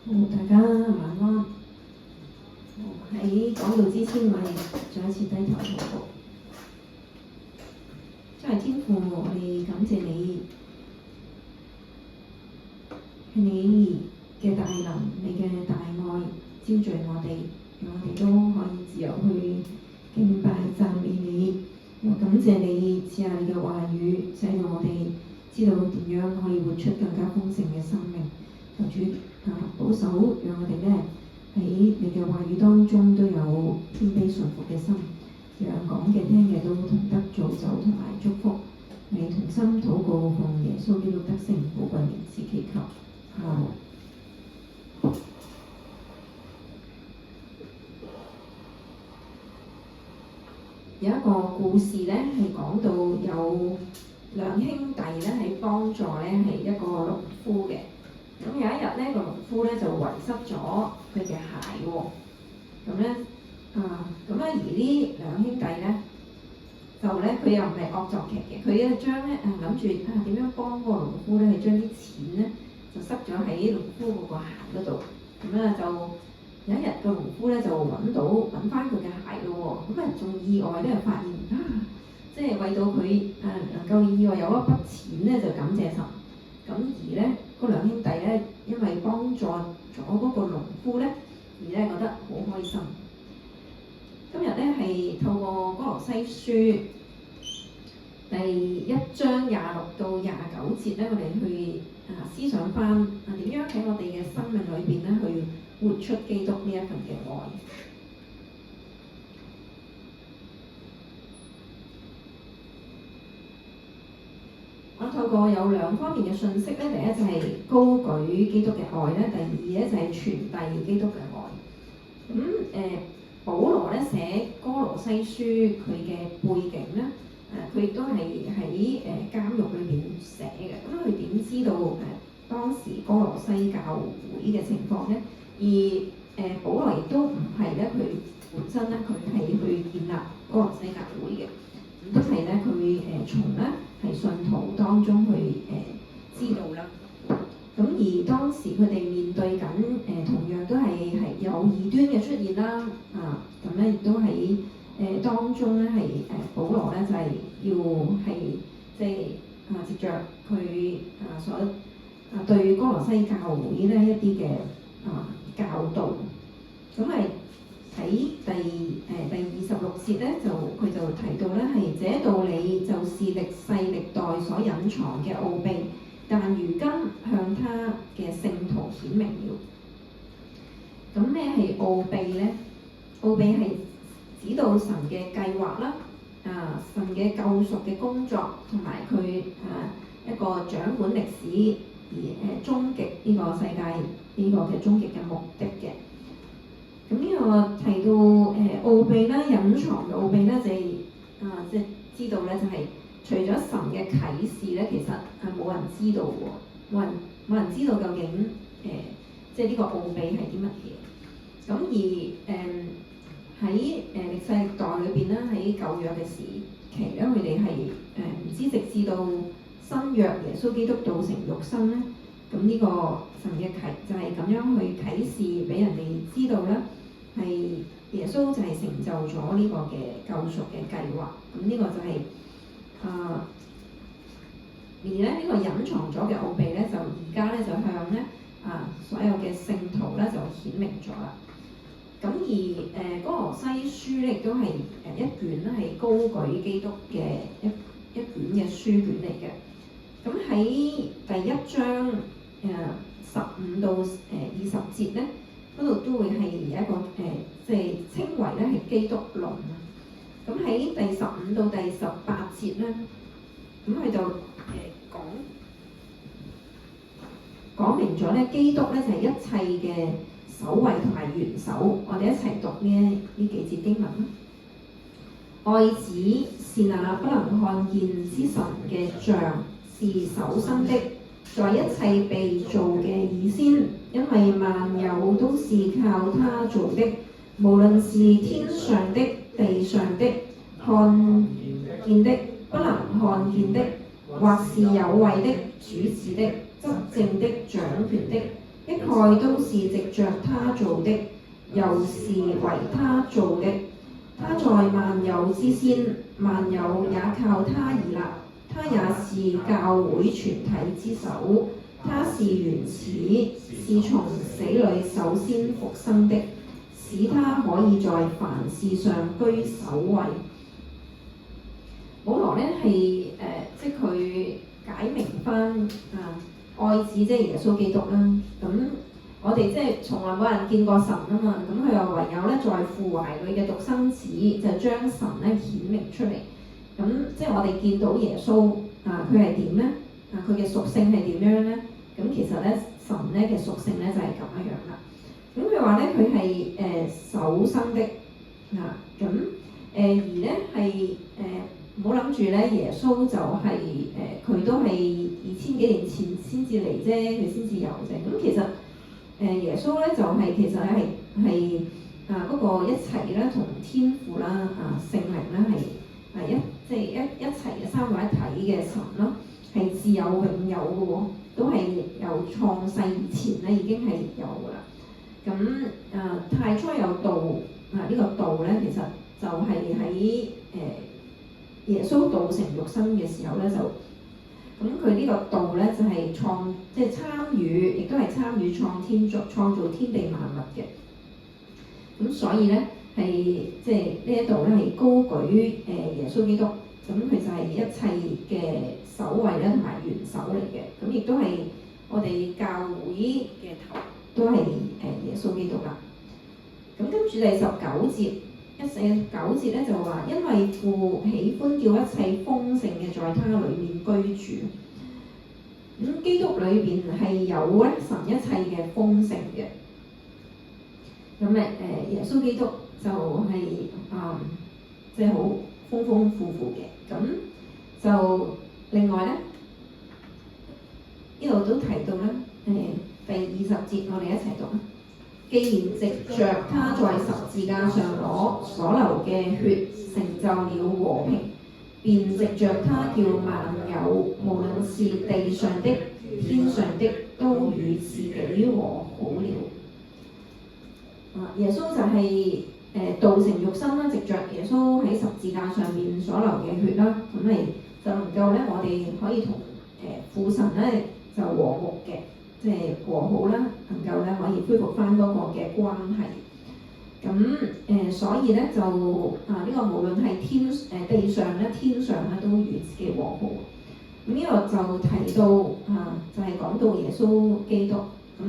好，大家晚安。喺講道之前，我哋再一次低頭禱告。真係天父，我哋感謝你，係你嘅大能，你嘅大愛招聚我哋，讓我哋都可以自由去敬拜讚美你。又感謝你賜下你嘅話語，使到我哋知道點樣可以活出更加豐盛嘅生命。求主保守，讓我哋呢喺你嘅話語當中都有謙卑順服嘅心，讓講嘅聽嘅都同得造就同埋祝福。你同心禱告，奉耶穌基督得勝寶貴名字祈求。有一個故事呢，係講到有兩兄弟呢，係幫助呢係一個農夫嘅。咁有一日呢，個農夫呢就遺失咗佢嘅鞋喎。咁咧而呢兩兄弟呢，就咧佢又唔係惡作劇嘅，佢咧將咧諗住點樣幫個農夫咧係將啲錢咧就塞咗喺農夫嗰個鞋嗰度。咁就有一日個農夫咧就揾翻佢嘅鞋咯喎。咁仲意外咧發現即係為到佢能夠意外有一筆錢咧，就感謝神。咁而咧嗰兩兄弟咧，因為幫助咗嗰個農夫咧，而咧覺得好開心。今日咧係透過《歌羅西書》第1章26到29節咧，我哋去思想翻點樣喺我哋嘅生命裏邊咧去活出基督呢一份嘅愛。我透過有兩方面嘅信息咧，第一就係高舉基督嘅愛咧，第二咧就係傳遞基督嘅愛。保羅咧寫歌羅西書佢嘅背景咧，佢亦都係喺監獄裏邊寫嘅。咁佢點知道當時歌羅西教會嘅情況咧？而保羅亦都唔係咧，佢本身咧佢係去建立歌羅西教會嘅，咁都係咧佢從咧係信徒當中去知道啦。咁而當時佢哋面對緊同樣都係有異端嘅出現啦，咁咧亦都喺當中咧係保羅咧就係要係即係藉着佢所對歌羅西教會咧一啲嘅教導。咁係喺第26節咧佢就提到咧係這道理就是歷世歷代所隱藏嘅奧秘，但如今向他嘅聖徒顯明了。咁咩係奧秘呢？奧秘係指導神嘅計劃啦，神嘅救贖嘅工作，同埋佢一個掌管歷史而終極呢個世界呢個嘅終極嘅目的嘅。咁呢個提到奧秘啦，隱藏嘅奧秘咧就係即係知道咧就係、除咗神嘅啟示咧，其實係冇人知道喎，冇人知道究竟即係呢個奧秘係啲乜嘢。咁而喺歷世歷代裏邊咧，喺舊約嘅時期咧，佢哋係唔知直至到新約耶穌基督道成肉身咧，咁呢個神嘅就係咁樣去啟示俾人哋知道咧，係耶穌就係成就咗呢個嘅救贖嘅計劃。咁呢個就係、而咧呢個隱藏咗嘅奧秘咧，就而家咧就向咧所有嘅聖徒咧就顯明咗啦。咁而歌羅西書咧亦都係一卷咧係高舉基督嘅一卷嘅書卷嚟嘅。咁喺第1章15到20節咧，嗰度都會係有一個即係稱為咧係基督論啊。咁喺第15到第18節咧，咁佢就講明咗咧，基督咧就係一切嘅首位同埋元首。我哋一齊讀呢幾節經文啦。愛子是那不能看見之神嘅像，是首生的，在一切被造嘅以先，因為萬有都是靠他做的，無論是天上的、地上的、看見的、不能看見的，或是有位的、主治的、執政的、掌權的，一概都是藉着他做的，又是為他做的。他在萬有之先，萬有也靠他而立。他也是教會全體之首。他是原始，是從死裏首先復生的，使他可以在凡事上居首位。保羅呢係即係佢解明翻愛子即係耶穌基督啦。咁我哋即係從來冇人見過神啊嘛，咁佢又唯有咧在父懷裏嘅獨生子就將神咧顯明出嚟。咁即係我哋見到耶穌佢係點咧？佢嘅屬性係點樣咧？咁其實咧神咧嘅屬性咧就係咁樣樣啦。咁佢話咧佢係首生的咁而咧係唔好諗住咧耶穌就係佢都係2000幾年前先至嚟啫，佢先至有啫。咁其實耶穌咧就係其實係嗰個一齊咧同天父啦聖靈咧係即係一齊嘅三位一體嘅神咯，係自有永有嘅喎，都係由創世以前咧已經係有㗎啦。咁太初有道呢個道咧其實就係喺耶穌道成肉身嘅時候咧就咁佢呢個道咧就係即係參與，亦都係參與創造天地萬物嘅。咁所以咧係即係呢一度咧係高舉耶穌基督，咁佢就係一切嘅首位咧同埋元首嚟嘅。咁亦都係我哋教會嘅頭，都係耶穌基督啦。咁跟住第19節。19節咧就話，因為父喜歡叫一切豐盛嘅在他裏面居住。基督裏邊係有咧神一切嘅豐盛嘅。咁耶穌基督就係即係好豐豐富富嘅。咁就另外咧，呢度都提到咧第20節，我哋一齊讀。既然藉着他在十字架上所流嘅血成就了和平，便藉着他叫萬有，無論是地上的、天上的，都與自己和好了。耶穌就係道成肉身啦，藉着耶穌喺十字架上面所流嘅血啦，咁咪就能夠咧，我哋可以同父神咧就和睦嘅。即係和好啦，能夠咧可以恢復翻嗰個嘅關係。咁所以咧就呢個無論係地上咧、天上咧都與自己和好。咁呢個就提到就係講到耶穌基督。而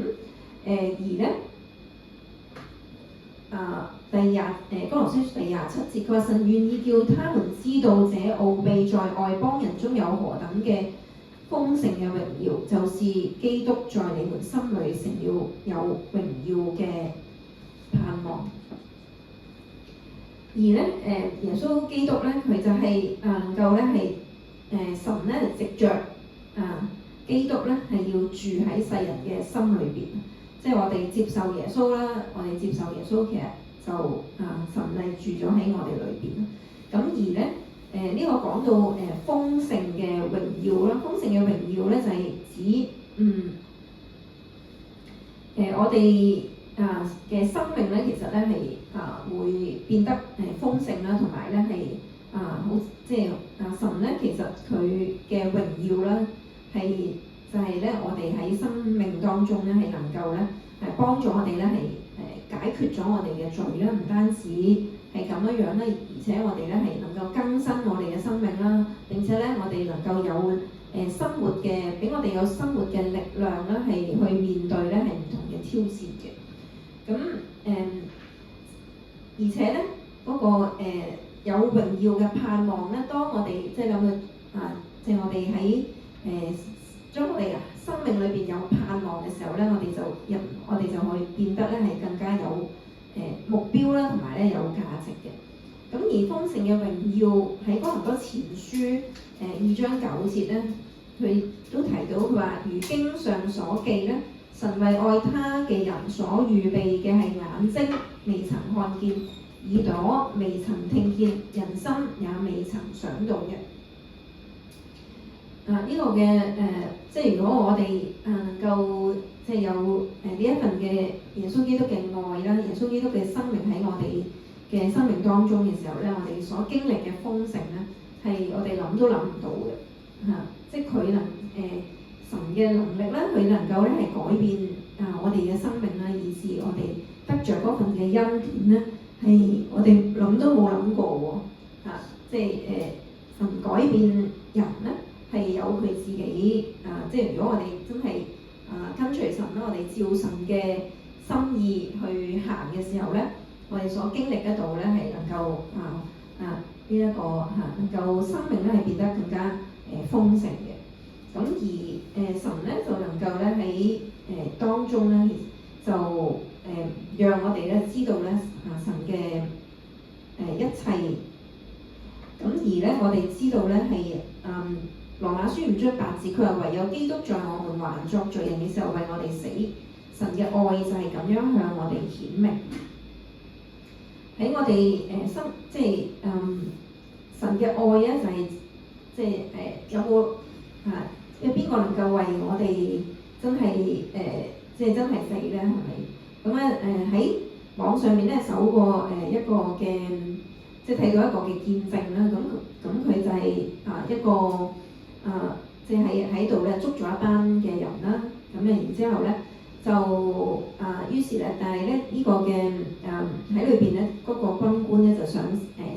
咧哥羅西書第27節，佢話神願意叫他們知道這奧秘在外邦人中有何等嘅豐盛嘅榮耀，就是基督在你們心裏成了有榮耀嘅盼望。而咧耶穌基督咧，佢就係能夠咧係神咧藉着基督咧係要住喺世人嘅心裏邊。即係我哋接受耶穌啦，我哋接受耶穌其實就神係住咗喺我哋裏邊。咁而咧呢個講到豐盛嘅榮耀啦，豐盛嘅榮耀咧就係指我哋嘅生命咧，其實咧係會變得豐盛啦，同埋咧係好即係神咧，其實佢嘅榮耀啦係就係咧我哋喺生命當中咧係能夠咧幫助我哋咧係解決咗我哋嘅罪啦，唔單止係咁樣樣咧，而且我哋咧係能夠更新我哋嘅生命啦，並且咧我哋能夠有生活嘅，俾我哋有生活嘅力量啦，係去面對咧係唔同嘅挑戰嘅。咁而且咧嗰個有榮耀嘅盼望咧，當我哋即係咁即係我哋喺將我哋生命裏邊有盼望嘅時候咧，我哋就可以變得咧係更加有目標啦，同埋咧有價值嘅。咁而豐盛嘅榮耀喺哥林多前書2章9節咧，佢都提到佢話，如經上所記咧，神為愛他嘅人所預備嘅係眼睛未曾看見，耳朵未曾聽見，人心也未曾想到嘅。呢個嘅即係如果我哋能夠即係有呢一份嘅耶穌基督嘅愛啦，耶穌基督嘅生命喺我哋嘅生命當中嘅時候咧，我哋所經歷嘅豐盛咧，係我哋諗都諗唔到嘅嚇，即係佢能神嘅能力咧，佢能夠咧係改變我哋嘅生命啦，以致我哋得着嗰份嘅恩典咧，係我哋諗都冇諗過喎嚇，即係神改變人咧係有佢自己即係如果我哋真係跟隨神啦，我哋照神嘅心意去行嘅時候咧，我哋所經歷得到咧係能夠呢一個能夠生命咧係變得更加豐盛嘅。咁而神咧就能夠咧喺當中咧就讓我哋咧知道咧神嘅一切。咁而咧我哋知道咧係羅馬書5章8節，佢話唯有基督在我們還作罪人嘅時候為我哋死，神嘅愛就係咁樣向我哋顯明。喺我哋即係神嘅愛咧就係即係有冇有邊個能夠為我哋真係即係真係死咧？係咪？咁咧喺網上面咧搜過一個嘅即係睇到一個嘅見證啦。咁佢就係一個即係喺度咧捉咗一班嘅人啦。咁然之後咧就於是咧，但係咧呢個嘅喺裏邊咧嗰個軍官咧就想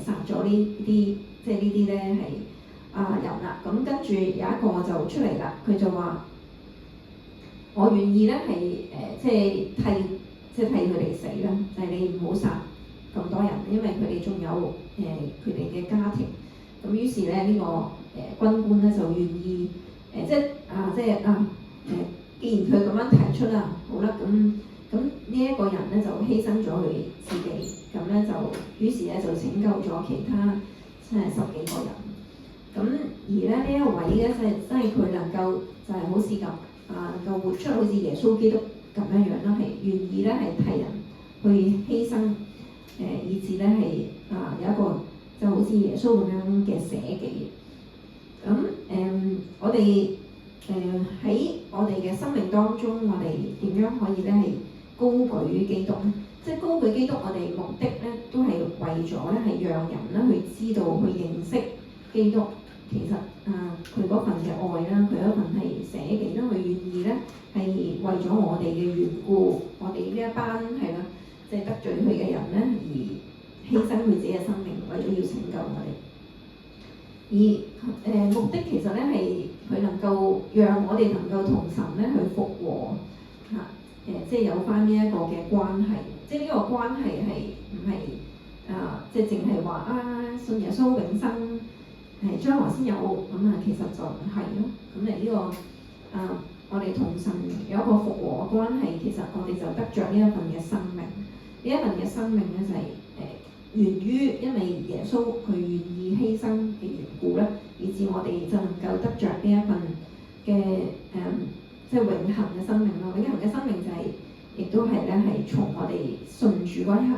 殺咗呢啲即係呢啲咧係人啦。咁跟住有一個就出嚟啦，佢就話：我願意咧係即係替佢哋死啦，但係你唔好殺咁多人，因為佢哋仲有佢哋嘅家庭。咁於是咧呢個軍官咧就願意既然佢咁樣提出啦，好啦，咁呢一個人咧就犧牲咗佢自己，咁咧就於是咧就拯救咗其他10幾個人。咁而咧呢一位咧真係佢能夠就係好似咁能夠活出好似耶穌基督咁樣樣啦，係願意咧係替人去犧牲，以至咧係有一個就好似耶穌咁樣嘅捨己。咁我哋喺我哋嘅生命當中，我哋點樣可以咧係高舉基督咧？即係高舉基督，我哋目的咧都係為咗咧係讓人咧去知道、去認識基督。其實佢嗰份嘅愛啦，佢嗰份係捨己啦，佢願意咧係為咗我哋嘅緣故，我哋呢一班係啦，即係得罪佢嘅人咧而犧牲佢自己嘅生命，為咗要拯救我哋。而目的其實咧係佢能夠讓我哋能夠同神咧去復和即係有翻呢一個嘅關係。即係呢個關係係唔係即係淨係話信耶穌永生係將來先有咁其實就唔係咯。咁呢個我哋同神有一個復和嘅關係，其實我哋就得着呢一份嘅生命。呢一份嘅生命咧就係源於因為耶穌佢願意犧牲嘅緣故咧，以致我哋就能夠得着呢一份嘅即係永恆嘅生命咯。永恆嘅生命就係、亦都係咧係從我哋信主嗰一刻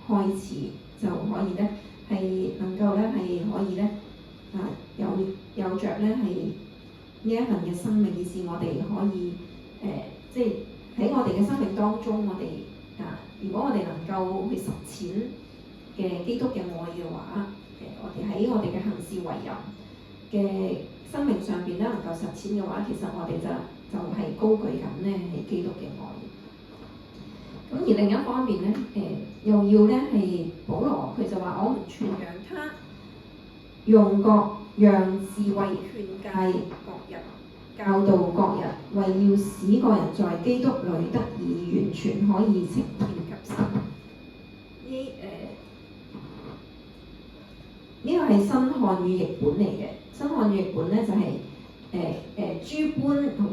開始就可以咧係能夠咧係可以咧有着咧係呢一份嘅生命，以致我哋可以即係喺我哋嘅生命當中，我哋如果我哋能夠去實踐嘅基督嘅愛嘅話，我哋喺我哋嘅行事為人嘅生命上邊咧能夠實踐嘅話，其實我哋就係高舉緊咧係基督嘅愛。咁而另一方面咧，又要咧係保羅佢就話：我們傳揚他，用各樣智慧勸戒各人，教導各人，為要使各人在基督裏得以完全，可以呈獻給神。呢個係新漢語譯本嚟嘅。新漢語譯本咧就係諸般，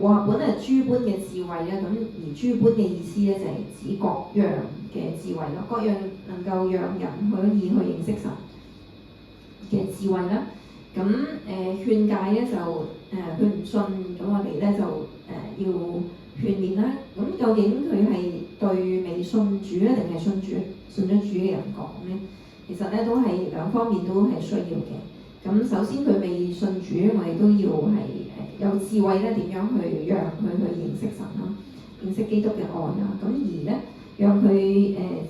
話本係諸般嘅智慧咧。咁而諸般嘅意思咧就係指各樣嘅智慧咯，各樣能夠讓人可以去認識神嘅智慧啦。咁勸戒咧就佢唔信，咁我哋咧就要勸勉啦。咁究竟佢係對未信主咧，定係信咗主嘅人講咧？其實咧都係兩方面都係需要嘅。咁首先佢未信主，我哋都要係有智慧咧，點樣去讓佢去認識神啦。認識基督嘅愛啦。咁而咧，讓佢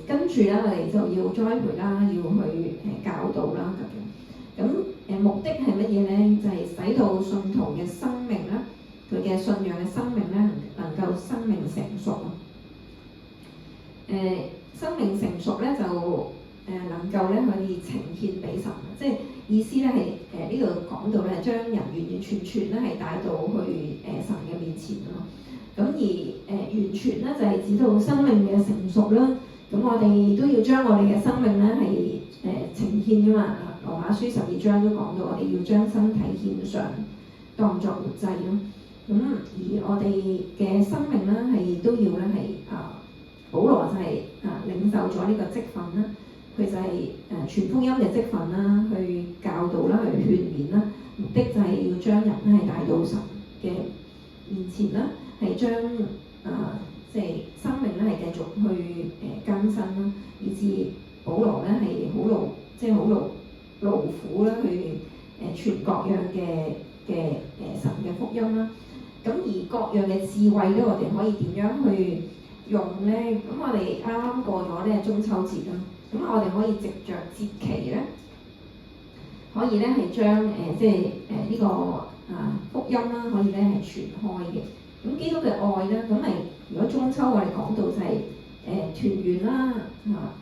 跟住咧，我哋就要栽培啦，要去教導啦咁樣。咁目的係乜嘢咧？就係使到信徒嘅生命啦，佢嘅信仰嘅生命咧，能夠生命成熟啊。生命成熟咧就能夠咧可以呈獻俾神，即係意思咧係呢度講到咧將人完完全全咧係帶到去神嘅面前咯。咁而完全咧就係指到生命嘅成熟啦。咁我哋都要將我哋嘅生命咧係呈獻㗎嘛。羅馬書12章都講到，我哋要將身體獻上，當作活祭咯。咁而我哋嘅生命咧係都要咧係保羅就係領受咗呢個職分啦，佢就係傳福音嘅職分啦，去教導啦，去勸勉啦，目的就係要將人咧係帶到神嘅面前啦，係將即係生命咧係繼續去更新啦，以致保羅咧係好勞苦啦，去傳各樣嘅神嘅福音啦。咁而各樣嘅智慧咧，我哋可以點樣去用咧？咁我哋啱啱過咗咧中秋節啦，咁我哋可以藉着節期咧，可以咧係將呢個福音啦，可以咧係傳開嘅。咁基督嘅愛咧，咁如果中秋我哋講到就係團圓啦，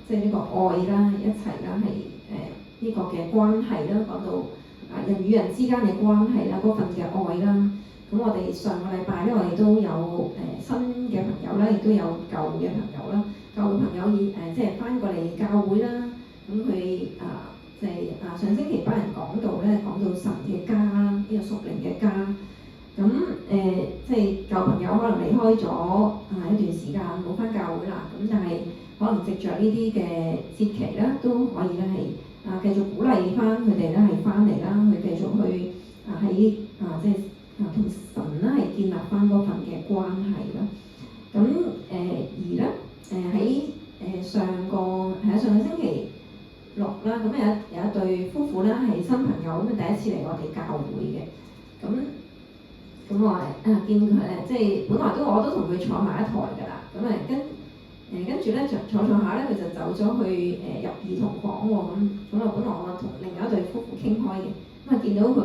即係呢個愛啦，一齊啦係呢個嘅關係啦，講到人與人之間嘅關係啦，嗰份嘅愛啦。咁我哋上個禮拜咧，我哋都有新嘅朋友啦，亦都有舊嘅朋友啦。舊嘅朋友即係翻過嚟教會啦。咁佢上星期班人講到咧，講到神嘅家啦，呢個屬靈嘅家。咁即係舊朋友可能離開咗一段時間冇翻教會啦。咁但係可能藉着呢啲嘅節期咧，都可以咧係繼續鼓勵翻佢哋咧係翻嚟啦，去繼續去喺同神咧係建立翻嗰份嘅關係啦。咁而咧喺上個星期六啦，咁有一對夫婦咧係新朋友，咁第一次嚟我哋教會嘅。咁我見佢即係本來我都同佢坐埋一台㗎啦。咁跟住咧坐下咧，佢就走咗去入兒童房喎。咁本來我同另外一對夫婦傾開嘅，咁見到佢。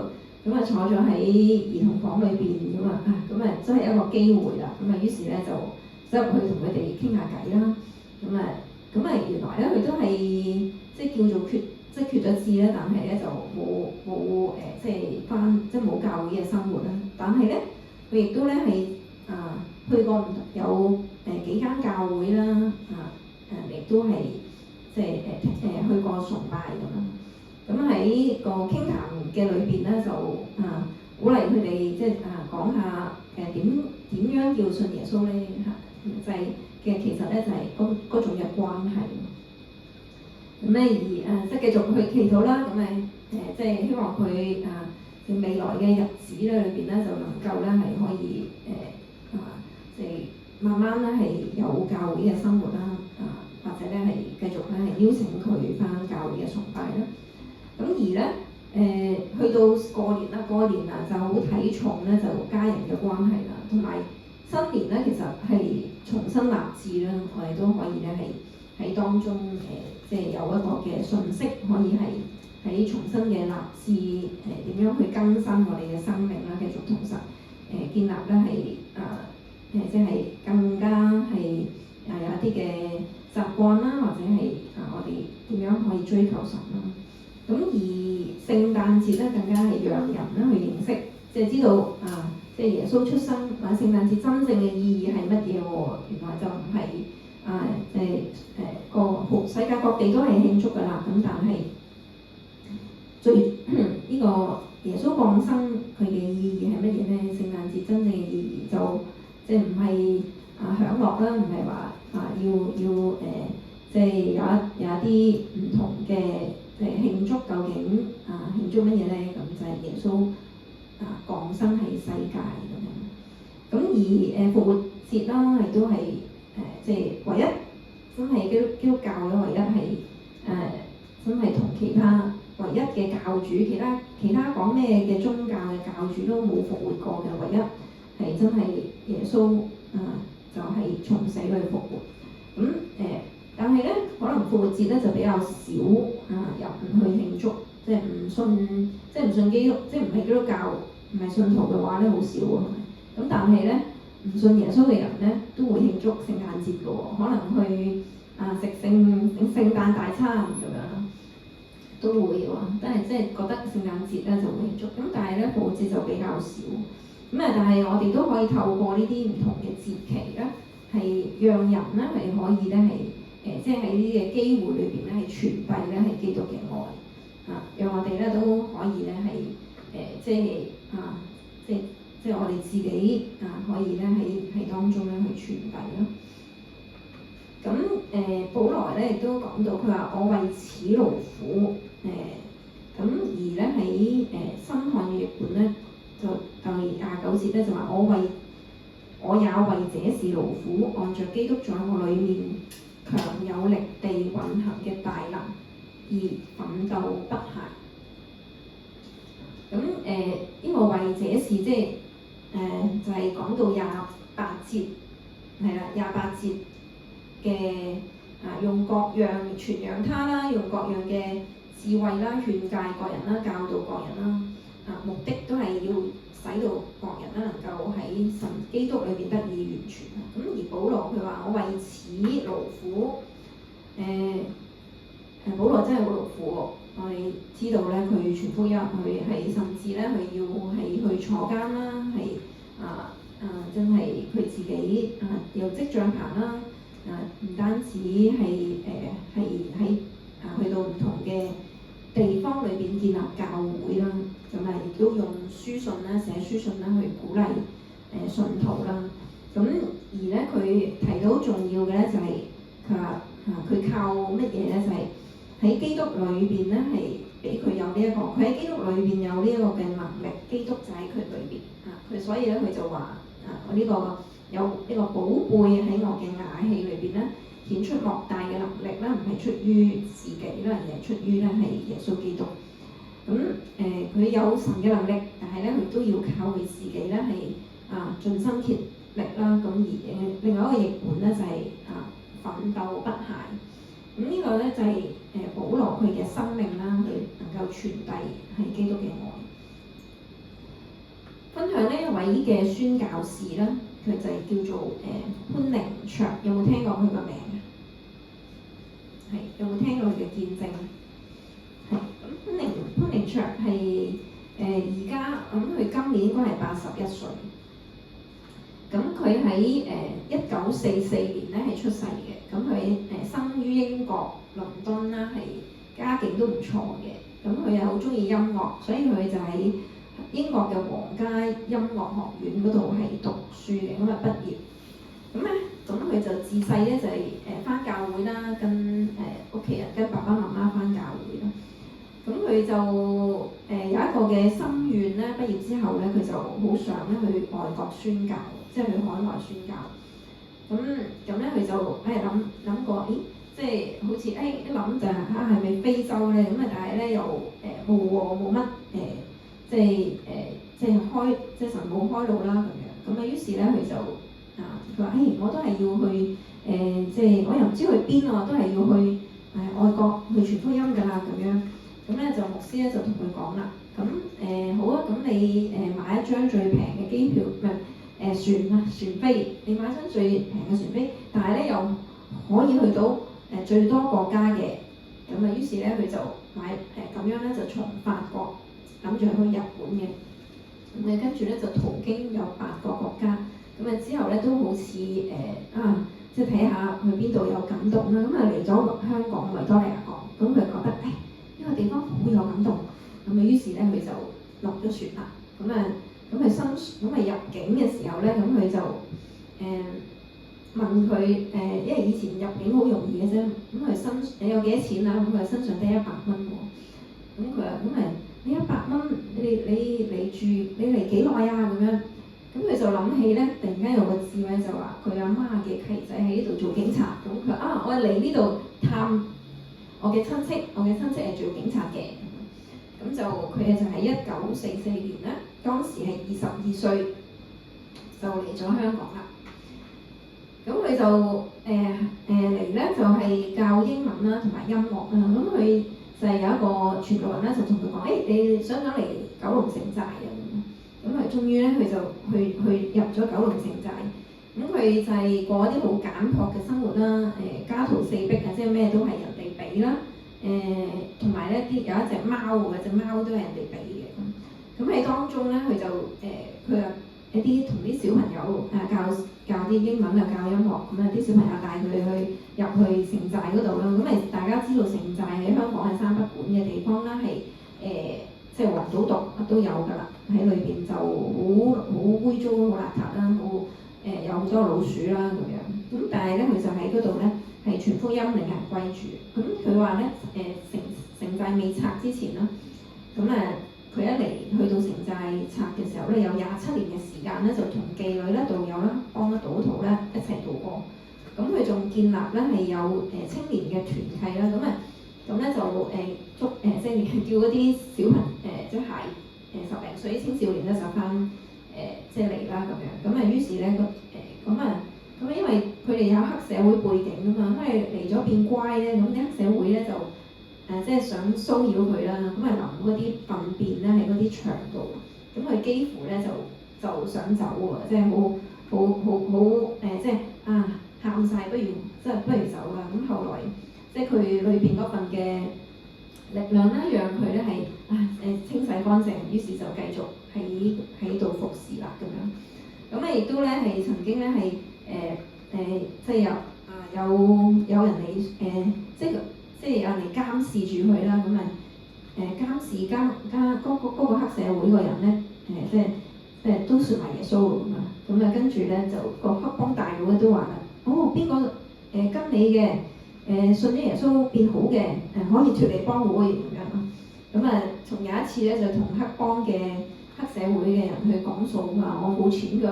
咁坐咗喺兒童房裏邊咁真係一個機會啦。於是咧就走入去同佢哋傾下偈啦。原來咧佢都係即係叫做決咗志咧，但係咧就冇冇教會嘅生活啦。但係咧佢亦都咧係去過有幾間教會啦，亦都係去過崇拜咁啦。咁喺個傾談嘅裏邊咧，就鼓勵佢哋講下點樣叫信耶穌咧就係其實咧就係嗰種嘅關係。咁咧而繼續去祈禱啦。咁希望佢未來嘅日子咧裏邊咧就能夠咧係可以慢慢咧係有教會嘅生活啦，或者咧係繼續咧係邀請佢返教會嘅崇拜啦。咁而咧去到過年啦，就好睇重咧就家人嘅關係啦，同埋新年咧其實係重新立志啦，我哋都可以咧係喺當中有一個嘅信息，可以係喺重新嘅立志點樣去更新我哋嘅生命啦，繼續同神建立咧係更加係有一啲嘅習慣啦，或者係我哋點樣可以追求神啦。咁而聖誕節咧更加係讓人咧去認識，知道耶穌出生或者聖誕節真正嘅意義係乜嘢喎？原來就唔係世界各地都係慶祝㗎啦。咁但係呢個耶穌降生佢嘅意義係乜嘢咧？聖誕節真正嘅意義就唔係享樂啦，唔係話有一啲唔同嘅慶祝，究竟慶祝乜嘢咧？咁就係耶穌降生喺世界咁樣。咁而復活節啦，亦都係唯一真係基督教咧，唯一係真係同其他唯一嘅教主，其他講咩嘅宗教嘅教主都冇復活過嘅，唯一係真係耶穌就係從死裏復活。咁但係咧，可能復活節咧就比較少人去慶祝，即係唔信基督，即係唔係基督教，唔係信徒嘅話咧，好少喎。咁但係咧，唔信耶穌嘅人咧都會慶祝聖誕節嘅喎，可能去食聖誕大餐咁樣都會喎，但係即係覺得聖誕節咧就會慶祝。咁但係咧復活節就比較少。但係我哋都可以透過呢啲唔同嘅節期咧，係讓人咧係可以咧係即係喺呢啲嘅機會裏邊咧係傳遞咧係基督嘅愛讓我哋咧都可以咧係即係我哋自己可以咧喺當中咧去傳遞咯。咁保羅咧亦都講到，佢話我為此勞苦咁而咧喺新漢語譯本咧就第29節咧就話我也為這事勞苦，按着基督在我裡面強有力地運行嘅大能而奮鬥不懈。咁呢個為這事即係就係講到28節係啦，28節嘅用各樣傳揚他啦，用各樣嘅智慧啦，勸戒各人啦，教導各人啦，目的都係要使到各人咧能夠喺神基督裏邊得以完全。咁而保羅佢話我為此勞苦，保羅真係好勞苦喎。我哋知道咧，佢傳福音，佢係甚至咧佢要係去坐監啦，係真係佢自己有跡象行啦，唔單止係喺去到唔同嘅地方裏邊建立教會啦，咁亦都用書信啦、寫書信啦去鼓勵信徒啦。咁而咧佢提到重要嘅咧就係佢話佢靠乜嘢咧？就係喺基督裏邊咧係俾佢有呢一個，佢喺基督裏邊有呢一個嘅能力，基督就喺佢裏邊佢所以咧佢就話我呢個有呢個寶貝喺我嘅瓦器裏邊咧，顯出莫大嘅能力啦，唔係出於自己啦，而係出於咧係耶穌基督。咁佢有神嘅能力，但係咧佢都要靠佢自己咧係盡心竭力啦。咁而另外一個譯本咧就係奮鬥不懈。咁呢個咧就係保羅佢嘅生命啦，佢能夠傳遞係基督嘅愛。分享呢一位嘅宣教士啦，佢就係叫做潘寧卓，有冇聽過佢個名？係有冇聽過佢嘅見證？係咁潘寧卓係而家佢今年應該係81歲。咁佢喺1944年咧係出世嘅。咁佢生於英國倫敦啦，係家境都唔錯嘅。咁佢又好中意音樂，所以佢就喺英國嘅皇家音樂學院嗰度係讀書嘅，咁畢業。咁佢就自細咧就係返教會啦，跟屋企人跟爸爸媽媽返教會啦。咁佢就有一個嘅心願咧，畢業之後咧，佢就好想咧去外國宣教，即係去海外宣教。咁咧佢就諗過，即係好似一諗就係咪非洲咧？咁但係咧又冇乜即係神冇開路啦咁樣。咁於是咧佢就佢話我都係要去即係我又唔知去邊喎，都係要去外國去傳福音㗎啦咁樣。咁咧就牧師咧就同佢講啦，咁好啊，咁你買一張最平嘅機票，船飛，你買張最平嘅船飛，但係咧又可以去到最多國家嘅。咁於是咧佢就買咁樣咧就從法國諗住去日本嘅。咁跟住咧就途經有8個國家。咁之後咧都好似即係睇下去邊度有感動啦。咁嚟咗香港維多利亞港，咁佢覺得呢個地方好有感動。於是咧佢就落咗船啦。咁佢入境嘅時候咧，咁佢就問佢因為以前入境好容易嘅啫。咁佢你有幾多錢啊？咁佢身上得100蚊喎。咁佢話你100蚊，你住你嚟幾耐啊？咁樣。咁佢就諗起咧，突然間有個智慧就話佢阿媽嘅契仔喺呢度做警察。咁佢我嚟呢度探我嘅親戚，我嘅親戚係做警察嘅。咁佢就喺1944年咧，當時係22歲就嚟咗香港啦。佢就嚟咧就係教英文啦同埋音樂啦。咁佢就係有一個傳道人咧，就同佢講：你想唔想嚟九龍城寨啊？咁佢終於咧，佢就去入咗九龍城寨。咁佢就係過一啲好簡樸嘅生活啦，家徒四壁啊，即係咩都係人哋俾啦。同埋咧有一隻貓喎，隻貓都係人哋俾嘅。咁喺當中咧，佢就佢話一啲同啲小朋友教啲英文啊，教音樂咁啊，啲小朋友帶佢哋入去城寨嗰度啦。咁大家知道城寨喺香港係三不管嘅地方啦，係即係黃賭毒乜都有㗎啦。喺裏邊就好污糟、好邋遢啦，有好多老鼠啦咁樣。咁但係咧，佢就喺嗰度咧係傳福音，令人歸主。咁佢話咧城寨未拆之前啦，咁佢一嚟去到城寨拆嘅時候咧，有27年嘅時間咧，就同妓女咧、道友啦、幫咗賭徒咧一齊度過。咁佢仲建立咧係有青年嘅團契啦。咁咧就即係叫嗰啲小朋即係10零歲青少年咧就翻即係嚟啦咁樣。咁於是咧咁因為佢哋有黑社會背景啊嘛，咁嚟咗變乖咧，咁啲黑社會咧就即係想騷擾佢啦，咁淋嗰啲糞便咧喺嗰啲牆度，咁佢幾乎咧就想走喎，即係好即係喊晒，不如走啦。咁後來即係佢裏邊嗰份嘅力量咧，讓佢咧係清洗乾淨，於是就繼續喺度服侍啦咁樣。咁亦都咧係曾經咧係即係有人嚟即係有人嚟監視住佢啦。咁監視嗰個黑社會個人咧即係都算埋耶穌咁啊。咁跟住咧就個黑幫大佬咧都話啦：邊個跟你嘅信咗耶穌變好嘅可以脫離幫會咁樣咯。咁從有一次咧就同黑幫嘅黑社會嘅人去講數，話我冇錢㗎，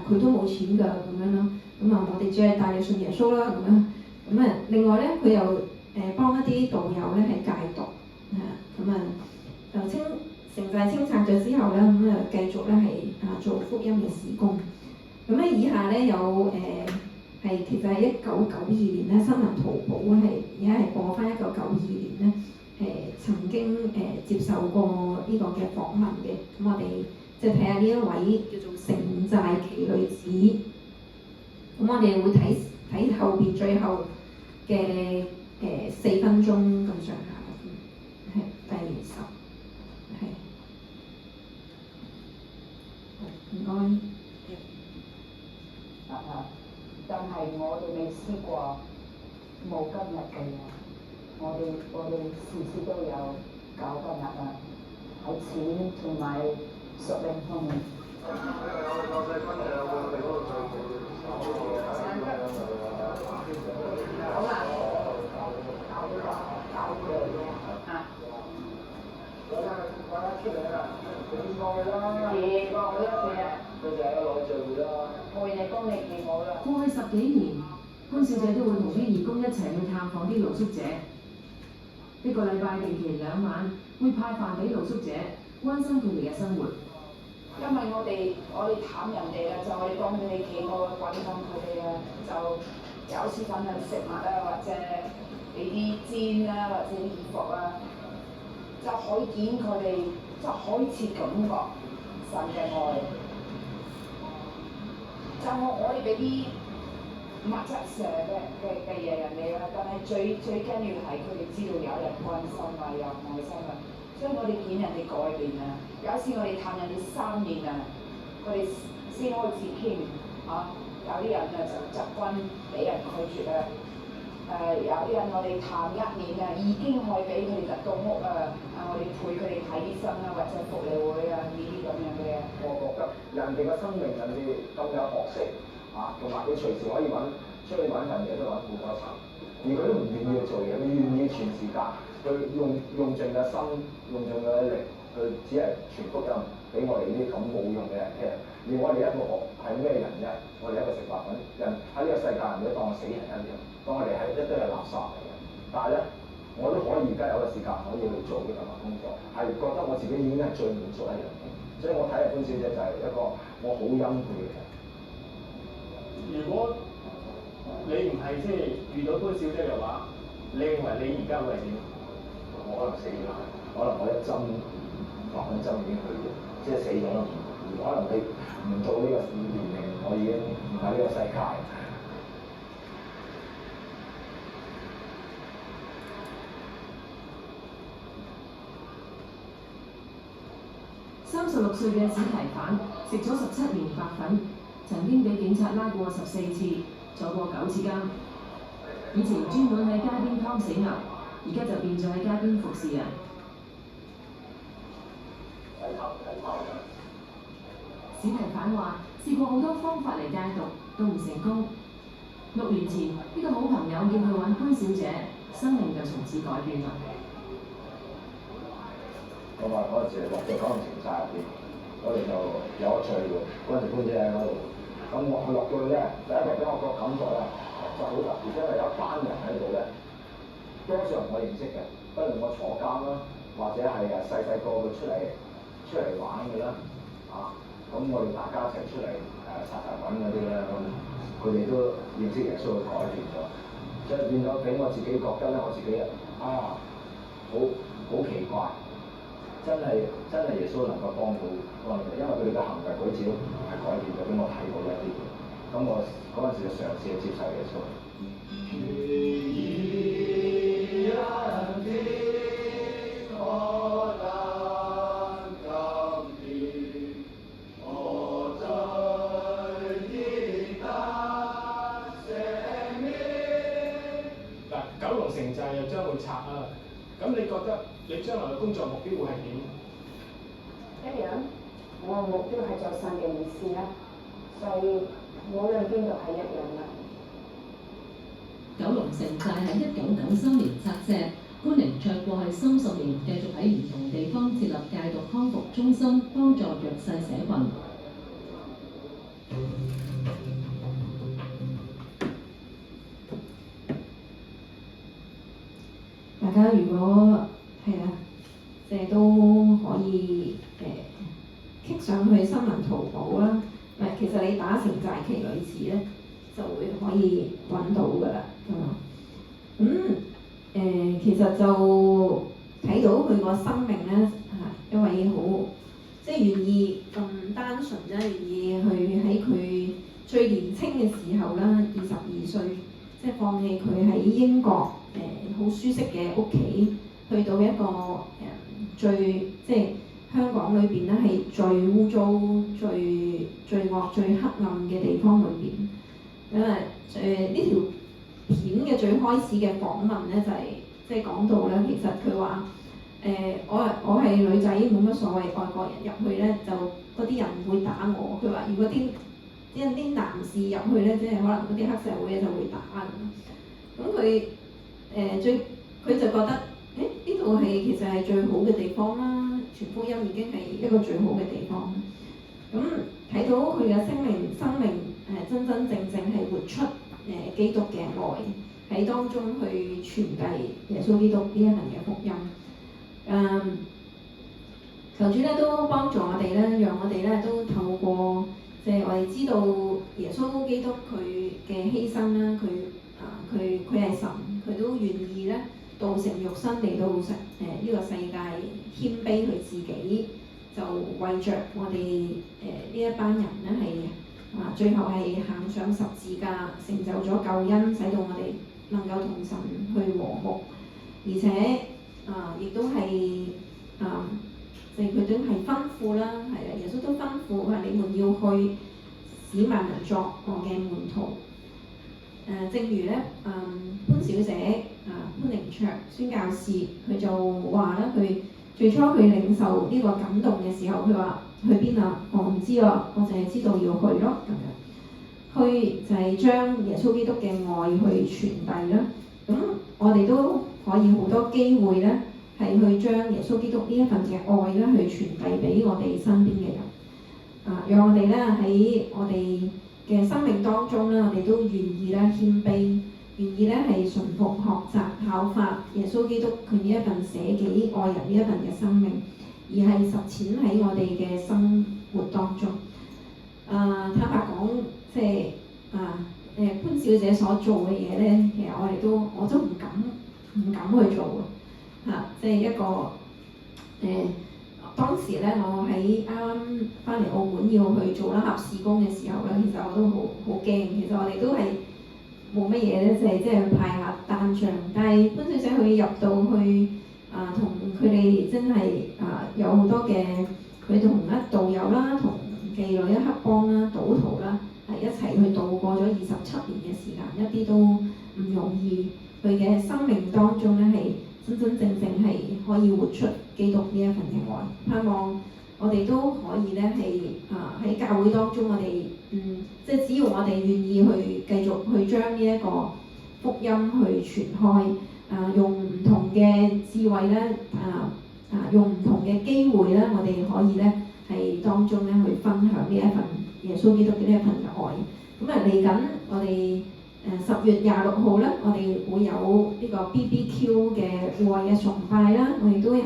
佢都冇錢㗎咁樣咯。我哋只係帶你信耶穌啦咁樣。另外咧佢又幫一啲道友咧係戒毒，就城寨清拆咗之後咧，繼續咧係做福音嘅事工。以下咧有其實係1992年咧，新聞圖譜係而家係播翻1992年咧曾經接受過呢個嘅訪問嘅。咁我哋即係睇下呢一位叫做城寨奇女子。咁我哋會睇後邊最後嘅4分鐘咁上下，係第10，係唔該。但係我哋未試過冇今日嘅嘢，我哋時時都有搞今日啊，喺錢同埋屬靈方面。好啦，過去10幾年，潘小姐都會同啲義工一齊去探訪啲露宿者。1個禮拜定期2晚，會派飯俾露宿者，關心佢哋嘅生活。因為我哋探人哋啊，就係幫佢哋企我關心佢哋啊，就有時分享食物啊，或者俾啲氈啊，或者衣服啊，就可以見佢哋，就開始感覺神嘅愛。就我哋俾啲物質上嘅嘢人哋啦，但係最緊要係佢哋知道有人關心啊，有愛心啊。所以我哋見人哋改變啊！有一次我哋探人哋3年啊，佢哋先開始傾有啲人就習慣俾人拒絕啊。有啲人我哋探1年啊，已經可以俾佢哋入到屋啊。我哋陪佢哋睇醫生啊，或者福利會啊，呢啲咁樣嘅嘢。我覺得人哋嘅生命，人哋咁有學識同埋佢隨時可以出去揾人哋都揾半個層，而佢都唔願意去做嘢，佢願意全時間。佢用盡嘅心，用盡嘅力，佢只係傳福音俾我哋呢啲咁冇用嘅人聽。而我哋一個係咩人啫？我哋一個食物品人喺呢個世界人哋都當我死人一樣，當我哋係一堆係垃圾嚟嘅。但係咧，我都可以而家有個時間可以去做呢份工作，係覺得我自己已經係最滿足一樣嘢。所以我睇阿潘小姐就係一個我好欽佩嘅人。如果我你唔係即係遇到潘小姐嘅話，你認為你而家會係點？我可能死咗，可能我一針落緊針已經去咗，即係死咗啦。可能你唔到呢個年齡，我已經唔喺呢個世界。36歲嘅史提反食咗17年白粉，曾經俾警察拉過14次，坐過9次監。以前專門喺街邊劏死牛，而家就變咗喺街邊服侍人。史提反話：試過好多方法嚟戒毒，都唔成功。6年前，呢個好朋友叫佢揾潘小姐，生命就從此改變啦。我話嗰陣時落咗九龍城寨入邊，我哋就有一聚喎。嗰陣時潘姐喺嗰度，咁我落到去咧，第一個俾我個感覺咧就好特別，因為有一班人喺度咧，多數人我認識嘅，不論我坐監啦，或者係細個佢出嚟玩嘅啦，咁我哋大家一齊出嚟殺人揾嗰啲咧，咁佢哋都認識耶穌，改變咗，即係變咗俾我自己覺得咧，我自己好奇怪。真係耶穌能夠幫到，因為佢哋嘅行為舉止都係改變咗，俾我睇到一啲。咁我嗰陣時就嘗試去接受耶穌。嗱，九龍城寨又將會拆啊！咁你覺得你將來嘅工作目標會係點？一樣，我嘅目標係做神嘅意思啦，所以無論邊度係一樣啦。九龍城寨喺1993年拆卸，潘寧卓過去30年繼續喺唔同地方設立戒毒康復中心，幫助弱勢社群。大家如果係啦，即係都可以棘上去新聞淘寶啦。其實你打城寨奇女子咧，就會可以揾到㗎啦，其實就睇到佢個生命咧一位好即係願意咁單純咧，願意去喺佢最年輕嘅時候啦，22歲，即係放棄佢喺英國好舒適嘅屋企，去到一個最即係香港裏邊咧係最污糟、最罪惡、最黑暗嘅地方裏邊。呢條片嘅最開始嘅訪問咧就係即係講到咧，其實佢話我係女仔冇乜所謂，外國人入去咧就嗰啲人唔會打我。佢話如果啲男士入去咧，即係可能嗰啲黑社會就會打咁佢佢就覺得呢度係其實係最好嘅地方啦，傳福音已經係一個最好嘅地方。咁睇到佢嘅生命真真正正係活出基督嘅愛，喺當中去傳遞耶穌基督呢一份嘅福音。求主咧都幫助我哋咧，讓我哋咧都透過即係我哋知道耶穌基督佢嘅犧牲啦，佢係神，佢都願意咧道成肉身嚟到呢個世界謙卑佢自己，就為着我哋呢一班人咧係最後係行上十字架，成就咗救恩，使到我哋能夠同神去和睦，而且亦都係即係佢都係吩咐啦，係啊，耶穌都吩咐話你們要去使萬人作我嘅門徒。正如咧潘小姐潘寧卓宣教士，佢就話咧，佢最初佢領受呢個感動嘅時候，佢話去邊啊？我唔知啊，我淨係知道要去咯咁樣。去就係將耶穌基督嘅愛去傳遞啦。咁我哋都可以好多機會咧，係去將耶穌基督呢一份嘅愛咧，去傳遞俾我哋身邊嘅人。讓我哋咧喺我哋嘅生命當中咧，我哋都願意咧謙卑，願意咧係順服學習效法耶穌基督佢呢一份捨己愛人呢一份嘅生命，而係實踐喺我哋嘅生活當中。坦白講，即係潘小小姐所做嘅嘢咧，其實我都唔敢去做嚇，即係一個當時咧，我喺啱啱翻嚟澳門要去做啦合事工嘅時候咧，其實我都好驚。其實我哋都係冇乜嘢咧，即係去派下單張。但係潘小姐佢入到去同佢哋真係有好多嘅，佢同一導遊啦、同妓女一黑幫啦、賭徒啦，係一齊去度過咗27年嘅時間，一啲都唔容易。佢嘅生命當中咧係真真正正係可以活出基督呢一份嘅愛，盼望我哋都可以咧係喺教會當中，我哋即係只要我哋願意去繼續去將呢一個福音去傳開，用唔同嘅智慧咧，用唔同嘅機會咧，我哋可以咧係當中咧去分享呢一份耶穌基督嘅呢一份嘅愛。咁嚟緊我哋10月26號咧，我哋會有呢個 BBQ 嘅戶外嘅崇拜啦，我哋都係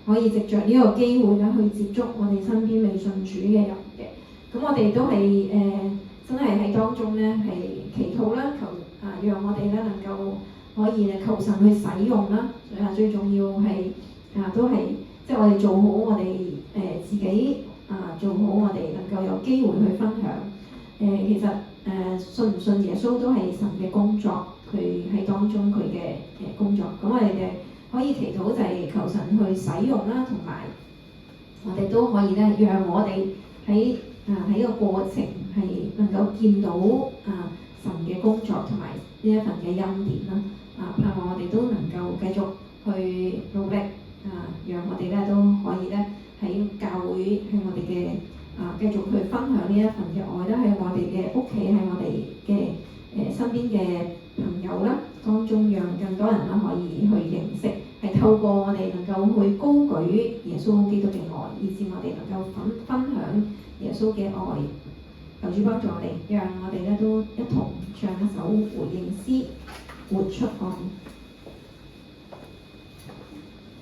可以藉着呢個機會咧去接觸我哋身邊未信主嘅人嘅。咁我哋都係真係喺當中咧係祈禱啦，讓我哋咧能夠可以求神去使用啦。最重要係都係即係我哋做好我哋自己做好我哋能夠有機會去分享。其實信唔信耶穌都係神嘅工作，佢喺當中佢嘅工作。咁我哋可以祈禱就係求神去使用啦，同埋我哋都可以咧，讓我哋喺個過程係能夠見到神嘅工作同埋呢一份嘅恩典啦。盼望我哋都能夠繼續去努力讓我哋咧都可以咧喺教會喺我哋嘅繼續去分享呢一份嘅愛啦，喺我哋嘅屋企，喺我哋嘅身邊嘅朋友啦當中，讓更多人啦可以去認識，係透過我哋能夠去高舉耶穌基督嘅愛，以致我哋能夠分享耶穌嘅愛。求主幫助我哋，讓我哋咧都一同唱一首回應詩，活出愛。